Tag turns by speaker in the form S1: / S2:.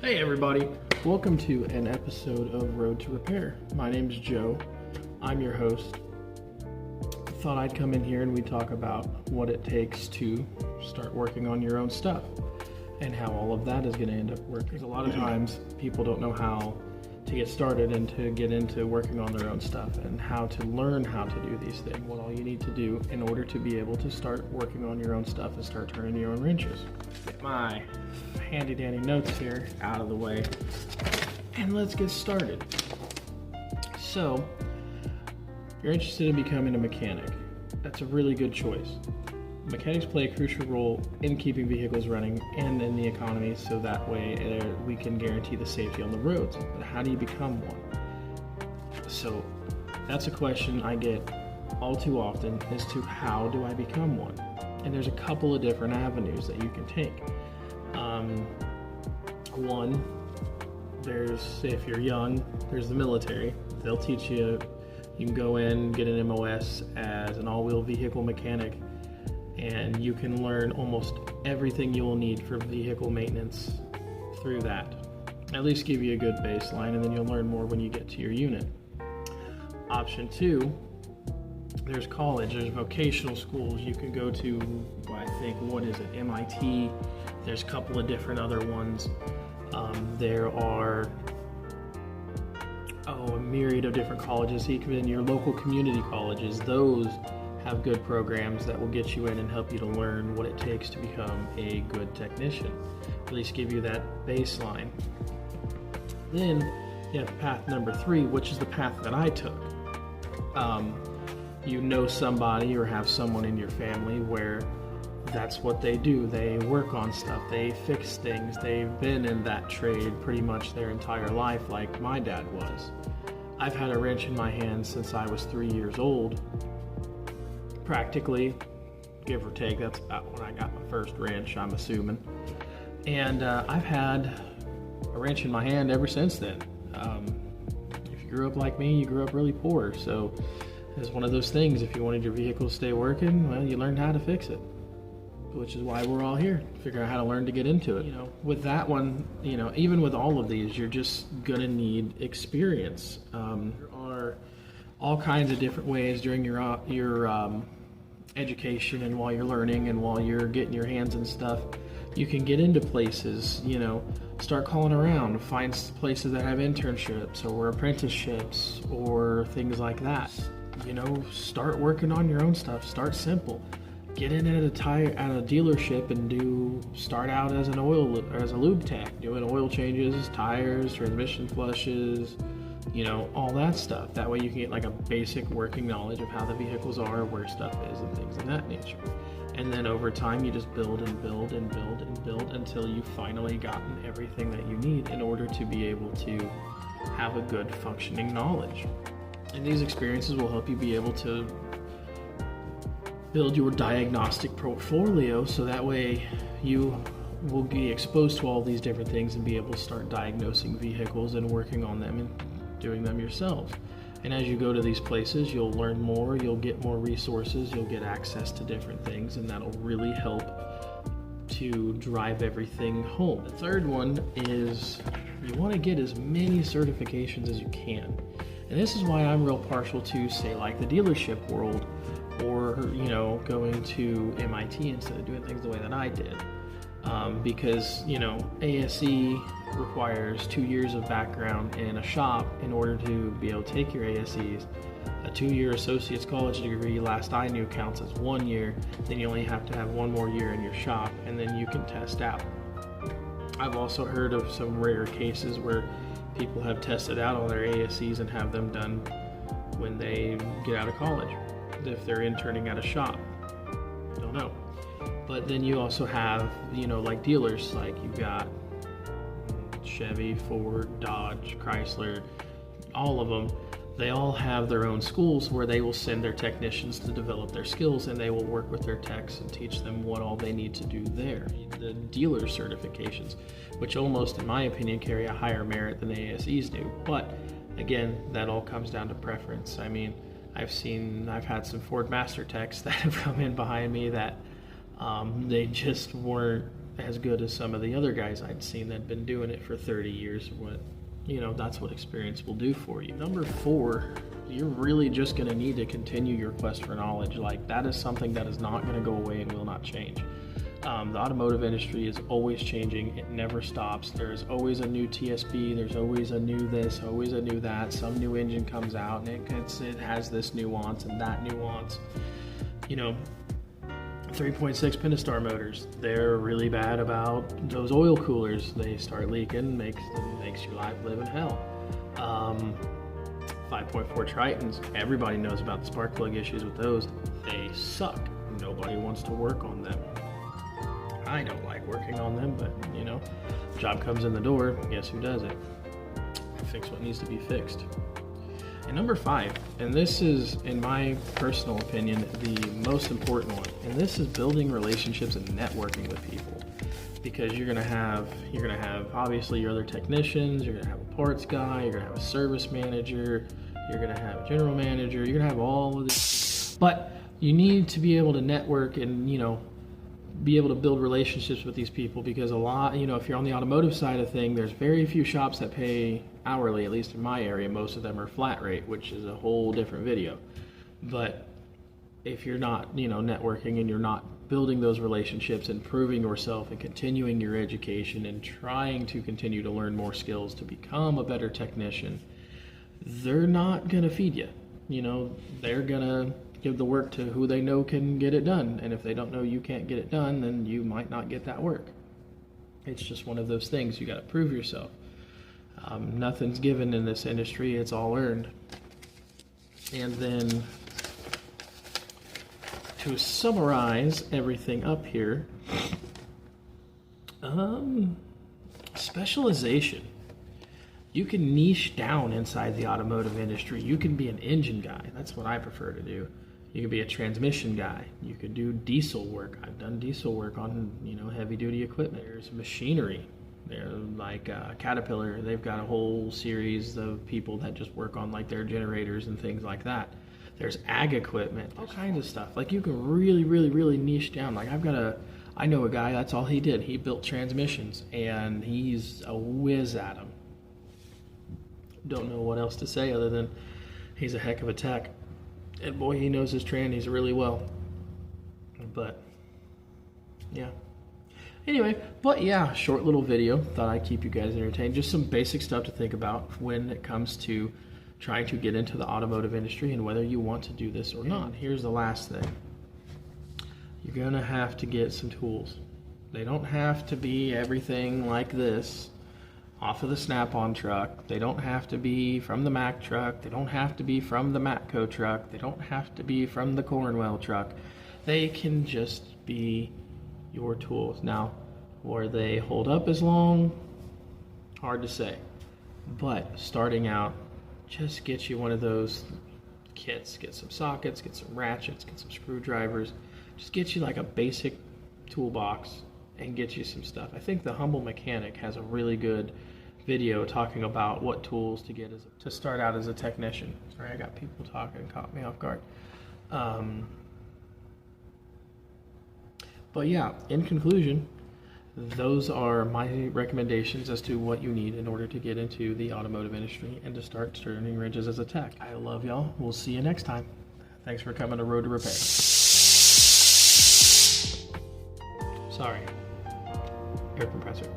S1: Hey everybody, welcome to an episode of Road to Repair. My name's Joe, I'm your host. Thought I'd come in here and we'd talk about what it takes to start working on your own stuff and how all of that is going to end up working. A lot of times people don't know how to get started and to get into working on their own stuff and how to learn how to do these things. What all you need to do in order to be able to start working on your own stuff is start turning your own wrenches. Get my handy dandy notes here out of the way and let's get started. So, if you're interested in becoming a mechanic, that's a really good choice. Mechanics play a crucial role in keeping vehicles running and in the economy, so that way we can guarantee the safety on the roads. But how do you become one? So that's a question I get all too often as to how do I become one? And there's a couple of different avenues that you can take. One, if you're young, there's the military. They'll teach you can go in, get an MOS as an all-wheel vehicle mechanic, and you can learn almost everything you will need for vehicle maintenance through that. At least give you a good baseline, and then you'll learn more when you get to your unit. Option two, there's college, there's vocational schools. You can go to, MIT. There's a couple of different other ones. There are a myriad of different colleges. Even your local community colleges, those have good programs that will get you in and help you to learn what it takes to become a good technician. At least give you that baseline. Then you have path number three, which is the path that I took. You know somebody or have someone in your family where that's what they do. They work on stuff, they fix things, they've been in that trade pretty much their entire life, like my dad was. I've had a wrench in my hand since I was 3 years old. Practically, give or take, that's about when I got my first wrench, I'm assuming. And I've had a wrench in my hand ever since then. If you grew up like me, you grew up really poor, so it's one of those things. If you wanted your vehicle to stay working, well, you learned how to fix it, which is why we're all here, figure out how to learn to get into it. With that one, even with all of these, you're just gonna need experience. There are all kinds of different ways during your education and while you're learning and while you're getting your hands in stuff, you can get into places, start calling around, find places that have internships or apprenticeships or things like that. Start working on your own stuff. Start simple. Get in at a dealership and start out as a lube tech, doing oil changes, tires, transmission flushes, all that stuff. That way you can get like a basic working knowledge of how the vehicles are, where stuff is, and things of that nature. And then over time, you just build and build and build and build until you've finally gotten everything that you need in order to be able to have a good functioning knowledge. And these experiences will help you be able to build your diagnostic portfolio, so that way you will be exposed to all these different things and be able to start diagnosing vehicles and working on them and doing them yourselves. And as you go to these places, you'll learn more, you'll get more resources, you'll get access to different things, and that'll really help to drive everything home. The third one is you want to get as many certifications as you can. And this is why I'm real partial to, say, like the dealership world, or going to MIT instead of doing things the way that I did, because ASE requires 2 years of background in a shop in order to be able to take your ASEs. A 2-year associate's college degree, last I knew, counts as 1 year. Then you only have to have one more year in your shop, and then you can test out. I've also heard of some rare cases where people have tested out on their ASEs and have them done when they get out of college, if they're interning at a shop. Don't know. But then you also have, like dealers, like you've got Chevy, Ford, Dodge, Chrysler, all of them. They all have their own schools where they will send their technicians to develop their skills, and they will work with their techs and teach them what all they need to do there. The dealer certifications, which almost, in my opinion, carry a higher merit than the ASEs do. But again, that all comes down to preference. I mean, I've had some Ford Master techs that have come in behind me that they just weren't as good as some of the other guys I'd seen that had been doing it for 30 years. That's what experience will do for you. Number 4, you're really just going to need to continue your quest for knowledge. Like, that is something that is not going to go away and will not change. The automotive industry is always changing. It never stops. There's always a new TSB. There's always a new this, always a new that. Some new engine comes out and it has this nuance and that nuance. 3.6 Pentastar motors, they're really bad about those oil coolers. They start leaking, makes your life live in hell. 5.4 Tritons, everybody knows about the spark plug issues with those. They suck. Nobody wants to work on them. I don't like working on them, but job comes in the door, guess who does it? Fix what needs to be fixed. And number 5, and this is, in my personal opinion, the most important one, and this is building relationships and networking with people. Because you're gonna have obviously your other technicians, you're gonna have a parts guy, you're gonna have a service manager, you're gonna have a general manager, you're gonna have all of this. But you need to be able to network and be able to build relationships with these people, because a lot, if you're on the automotive side of thing, there's very few shops that pay hourly, at least in my area. Most of them are flat rate, which is a whole different video. But if you're not, networking and you're not building those relationships, improving yourself and continuing your education and trying to continue to learn more skills to become a better technician, they're not gonna feed you. They're gonna give the work to who they know can get it done. And if they don't know you can't get it done, then you might not get that work. It's just one of those things. You got to prove yourself. Nothing's given in this industry. It's all earned. And then to summarize everything up here, specialization. You can niche down inside the automotive industry. You can be an engine guy. That's what I prefer to do. You could be a transmission guy. You could do diesel work. I've done diesel work on, heavy duty equipment. There's machinery. They're like Caterpillar. They've got a whole series of people that just work on like their generators and things like that. There's ag equipment, all kinds of stuff. Like, you can really, really, really niche down. Like, I know a guy, that's all he did. He built transmissions and he's a whiz at them. Don't know what else to say other than he's a heck of a tech. And boy, he knows his trannies really well. But yeah. Anyway, short little video. Thought I'd keep you guys entertained. Just some basic stuff to think about when it comes to trying to get into the automotive industry and whether you want to do this or not. Here's the last thing. You're gonna have to get some tools. They don't have to be everything like this off of the Snap-on truck. They don't have to be from the Mack truck. They don't have to be from the Matco truck. They don't have to be from the Cornwell truck. They can just be your tools. Now, will they hold up as long? Hard to say. But starting out, just get you one of those kits. Get some sockets, get some ratchets, get some screwdrivers. Just get you like a basic toolbox and get you some stuff. I think the Humble Mechanic has a really good video talking about what tools to get to start out as a technician. Sorry, I got people talking, caught me off guard. But yeah, in conclusion, those are my recommendations as to what you need in order to get into the automotive industry and to start turning wrenches as a tech. I love y'all. We'll see you next time. Thanks for coming to Road to Repair. Sorry. Air compressor.